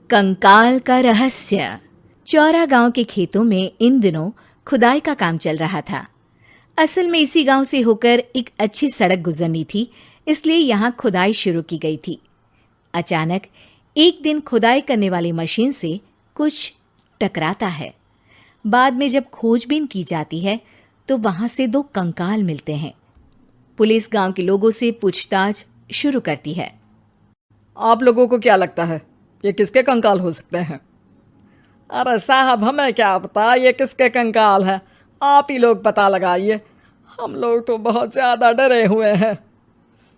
कंकाल का रहस्य। चौरा गांव के खेतों में इन दिनों खुदाई का काम चल रहा था। असल में इसी गांव से होकर एक अच्छी सड़क गुजरनी थी, इसलिए यहाँ खुदाई शुरू की गई थी। अचानक एक दिन खुदाई करने वाली मशीन से कुछ टकराता है। बाद में जब खोजबीन की जाती है तो वहां से 2 कंकाल मिलते हैं। पुलिस गांव के लोगों से पूछताछ शुरू करती है। आप लोगों को क्या लगता है ये किसके कंकाल हो सकते हैं? अरे साहब, हमें क्या पता ये किसके कंकाल है, आप ही लोग पता लगाइए। हम लोग तो बहुत ज़्यादा डरे हुए हैं।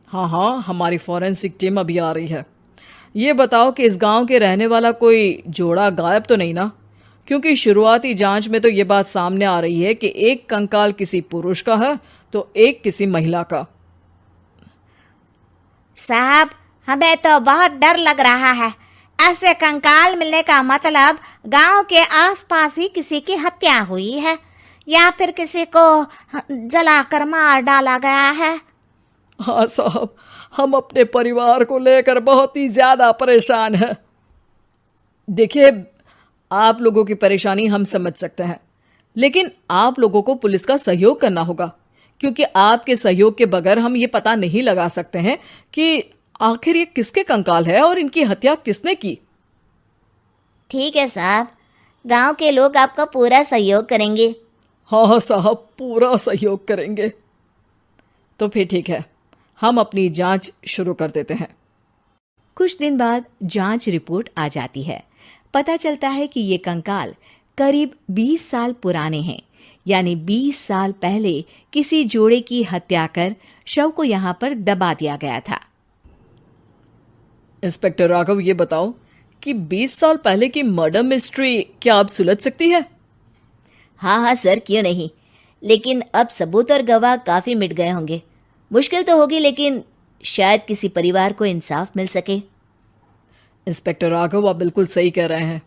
हाँ, हमारी फॉरेंसिक टीम अभी आ रही है। ये बताओ कि इस गांव के रहने वाला कोई जोड़ा गायब तो नहीं ना? क्योंकि शुरुआती जांच में तो ये बात सामने आ रही है कि एक कंकाल किसी पुरुष का है तो एक किसी महिला का। साहब, हमें तो बहुत डर लग रहा है। ऐसे कंकाल मिलने का मतलब गांव के आसपास ही किसी की हत्या हुई है या फिर किसी को जलाकर मार डाला गया है। हाँ साहब, हम अपने परिवार को लेकर बहुत ही ज़्यादा परेशान हैं। देखिए, आप लोगों की परेशानी हम समझ सकते हैं, लेकिन आप लोगों को पुलिस का सहयोग करना होगा, क्योंकि आपके सहयोग के बगैर हम ये पता नहीं लगा सकते हैं कि आखिर ये किसके कंकाल है और इनकी हत्या किसने की। ठीक है साहब, गांव के लोग आपका पूरा सहयोग करेंगे। हाँ साहब, पूरा सहयोग करेंगे। तो फिर ठीक है, हम अपनी जांच शुरू कर देते हैं। कुछ दिन बाद जांच रिपोर्ट आ जाती है। पता चलता है कि ये कंकाल करीब 20 साल पुराने हैं, यानी 20 साल पहले किसी जोड़े की हत्या कर शव को यहाँ पर दबा दिया गया था। इंस्पेक्टर राघव, ये बताओ कि 20 साल पहले की मर्डर मिस्ट्री क्या अब सुलझ सकती है? हाँ सर, क्यों नहीं। लेकिन अब सबूत और गवाह काफी मिट गए होंगे। मुश्किल तो होगी, लेकिन शायद किसी परिवार को इंसाफ मिल सके। इंस्पेक्टर राघव, आप बिल्कुल सही कह रहे हैं।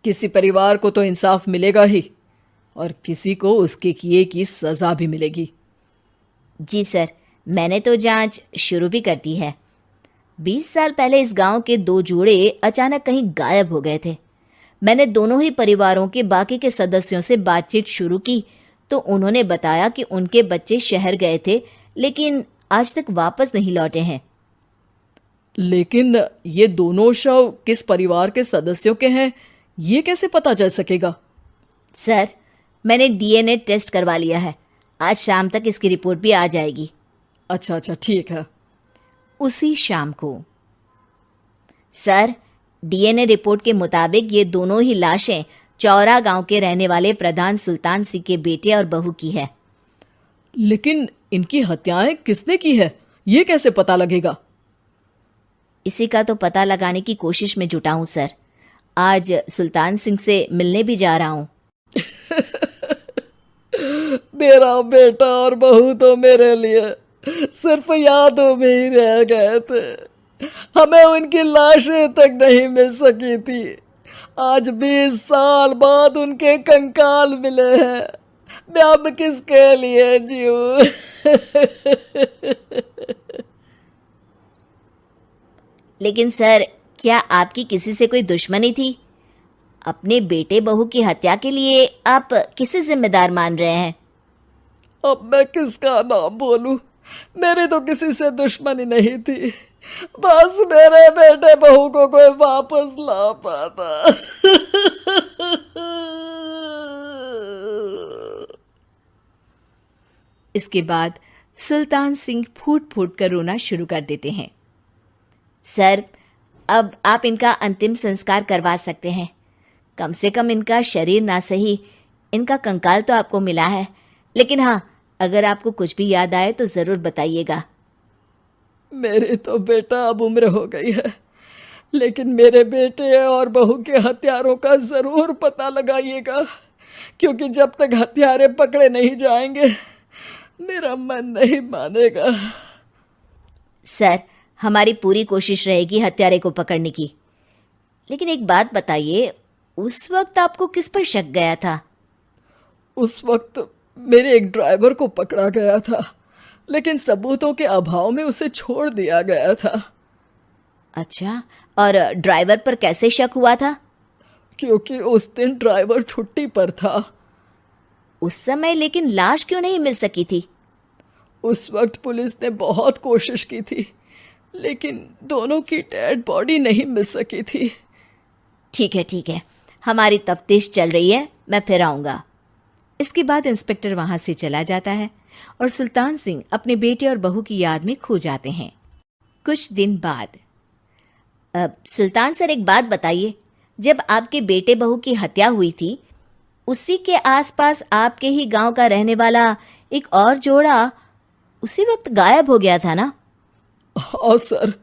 किसी परिवार को तो इंसाफ मिलेगा ही और किसी को उसके किए की सजा भी मिलेगी। जी सर, मैंने तो जांच शुरू भी कर दी है। 20 साल पहले इस गांव के 2 जोड़े अचानक कहीं गायब हो गए थे। मैंने दोनों ही परिवारों के बाकी के सदस्यों से बातचीत शुरू की तो उन्होंने बताया कि उनके बच्चे शहर गए थे, लेकिन आज तक वापस नहीं लौटे हैं। लेकिन ये दोनों शव किस परिवार के सदस्यों के हैं, ये कैसे पता चल सकेगा? सर, मैंने डीएनए टेस्ट करवा लिया है। आज शाम तक इसकी रिपोर्ट भी आ जाएगी। अच्छा, ठीक है। उसी शाम को सर, डीएनए रिपोर्ट के मुताबिक ये दोनों ही लाशें चौरा गांव के रहने वाले प्रधान सुल्तान सिंह के बेटे और बहू की है। लेकिन इनकी हत्याएं किसने की है, ये कैसे पता लगेगा? इसी का तो पता लगाने की कोशिश में जुटा हूं सर। आज सुल्तान सिंह से मिलने भी जा रहा हूं। मेरा बेटा और बहू तो मेरे लिए सिर्फ यादों में ही रह गए थे। हमें उनकी लाशें तक नहीं मिल सकी थी। आज 20 साल बाद उनके कंकाल मिले हैं। मैं अब किसके लिए जीऊं? लेकिन सर, क्या आपकी किसी से कोई दुश्मनी थी? अपने बेटे बहू की हत्या के लिए आप किसे जिम्मेदार मान रहे हैं? अब मैं किसका नाम बोलूं? मेरी तो किसी से दुश्मनी नहीं थी, बस मेरे बेटे बहू को कोई वापस ला पाता। इसके बाद सुल्तान सिंह फूट फूट कर रोना शुरू कर देते हैं। सर, अब आप इनका अंतिम संस्कार करवा सकते हैं। कम से कम इनका शरीर ना सही, इनका कंकाल तो आपको मिला है। लेकिन हाँ, अगर आपको कुछ भी याद आए तो ज़रूर बताइएगा। मेरी तो बेटा अब उम्र हो गई है, लेकिन मेरे बेटे और बहू के हत्यारों का ज़रूर पता लगाइएगा, क्योंकि जब तक हत्यारे पकड़े नहीं जाएंगे मेरा मन नहीं मानेगा। सर, हमारी पूरी कोशिश रहेगी हत्यारे को पकड़ने की। लेकिन एक बात बताइए, उस वक्त आपको किस पर शक गया था? उस वक्त मेरे एक ड्राइवर को पकड़ा गया था, लेकिन सबूतों के अभाव में उसे छोड़ दिया गया था। अच्छा, और ड्राइवर पर कैसे शक हुआ था? क्योंकि उस दिन ड्राइवर छुट्टी पर था। उस समय लेकिन लाश क्यों नहीं मिल सकी थी? उस वक्त पुलिस ने बहुत कोशिश की थी, लेकिन दोनों की डेड बॉडी नहीं मिल सकी थी। ठीक है, हमारी तफ्तीश चल रही है, मैं फिर आऊंगा। इसके बाद इंस्पेक्टर वहां से चला जाता है और सुल्तान सिंह अपने बेटे और बहू की याद में खो जाते हैं। कुछ दिन बाद सुल्तान सर, एक बात बताइए, जब आपके बेटे बहू की हत्या हुई थी, उसी के आसपास आपके ही गांव का रहने वाला एक और जोड़ा उसी वक्त गायब हो गया था ना? हाँ सर,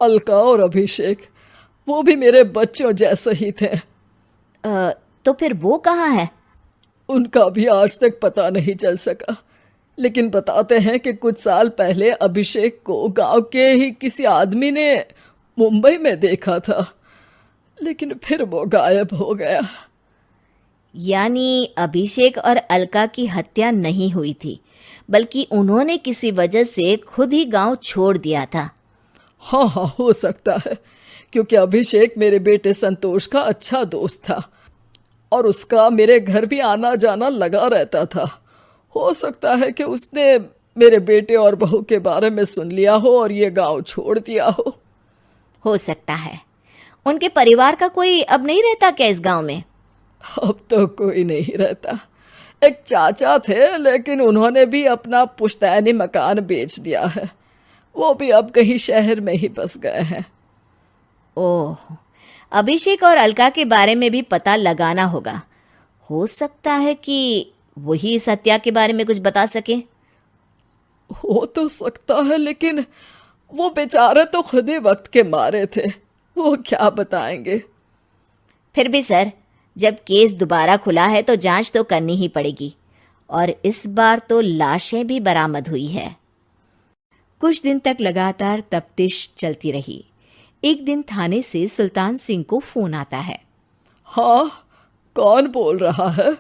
अलका और अभिषेक, वो भी मेरे बच्चों जैसे ही थे। तो फिर वो कहाँ है? उनका भी आज तक पता नहीं चल सका, लेकिन बताते हैं कि कुछ साल पहले अभिषेक को गांव के ही किसी आदमी ने मुंबई में देखा था, लेकिन फिर वो गायब हो गया। यानी अभिषेक और अलका की हत्या नहीं हुई थी, बल्कि उन्होंने किसी वजह से खुद ही गांव छोड़ दिया था। हाँ, हो सकता है, क्योंकि अभिषेक मेरे बेटे संतोष का अच्छा दोस्त था और उसका मेरे घर भी आना जाना लगा रहता था। हो सकता है कि उसने मेरे बेटे और बहू के बारे में सुन लिया हो और ये गांव छोड़ दिया हो सकता है। उनके परिवार का कोई अब नहीं रहता क्या इस गांव में? अब तो कोई नहीं रहता। एक चाचा थे, लेकिन उन्होंने भी अपना पुश्तैनी मकान बेच दिया है। वो भी अब कहीं शहर में ही बस गए हैं। ओह, अभिषेक और अलका के बारे में भी पता लगाना होगा। हो सकता है कि वही इस हत्या के बारे में कुछ बता सके। हो तो सकता है, लेकिन वो बेचारे तो खुद ही वक्त के मारे थे, वो क्या बताएंगे। फिर भी सर, जब केस दोबारा खुला है तो जांच तो करनी ही पड़ेगी, और इस बार तो लाशें भी बरामद हुई है। कुछ दिन तक लगातार तफ्तीश चलती रही। एक दिन थाने से सुल्तान सिंह को फोन आता है। हाँ, कौन बोल रहा है?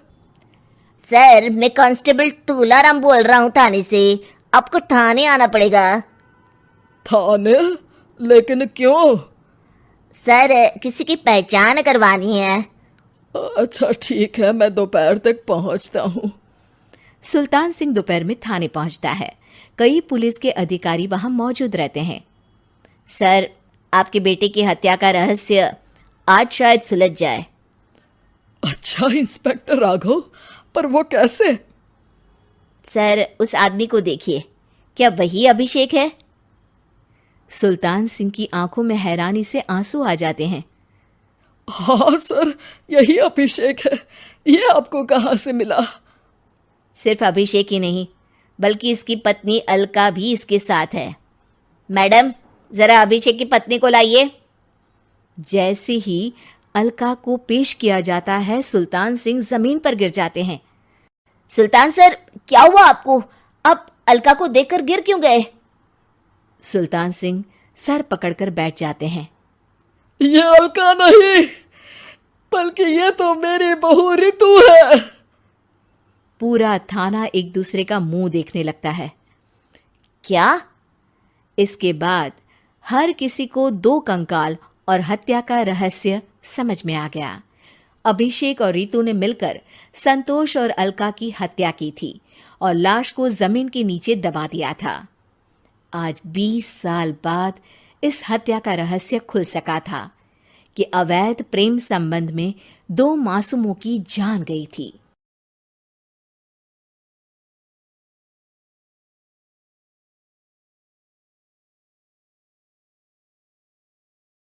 सर, मैं कांस्टेबल तुलाराम बोल रहा हूँ थाने से। आपको थाने आना पड़ेगा। थाने? लेकिन क्यों? सर, किसी की पहचान करवानी है। अच्छा ठीक है, मैं दोपहर तक पहुंचता हूँ। सुल्तान सिंह दोपहर में थाने पहुंचता है। कई पुलिस के अधिकारी वहां मौजूद रहते हैं। सर, आपके बेटे की हत्या का रहस्य आज शायद सुलझ जाए। अच्छा इंस्पेक्टर राघव, पर वो कैसे? सर, उस आदमी को देखिए, क्या वही अभिषेक है? सुल्तान सिंह की आंखों में हैरानी से आंसू आ जाते हैं। हाँ सर, यही अभिषेक है। ये आपको कहाँ से मिला? सिर्फ अभिषेक ही नहीं, बल्कि इसकी पत्नी अलका भी इसके साथ है। मैडम, जरा अभिषेक की पत्नी को लाइए। जैसे ही अलका को पेश किया जाता है, सुल्तान सिंह जमीन पर गिर जाते हैं। सुल्तान सर, क्या हुआ आपको? आप अलका को देखकर गिर क्यों गए? सुल्तान सिंह सर पकड़कर बैठ जाते हैं। ये अलका नहीं, बल्कि ये तो मेरी बहू रितु है। पूरा थाना एक दूसरे का मुंह देखने लगता है। क्या? इसके बाद हर किसी को दो कंकाल और हत्या का रहस्य समझ में आ गया। अभिषेक और रितु ने मिलकर संतोष और अलका की हत्या की थी और लाश को जमीन के नीचे दबा दिया था। आज 20 साल बाद इस हत्या का रहस्य खुल सका था कि अवैध प्रेम संबंध में 2 मासूमों की जान गई थी।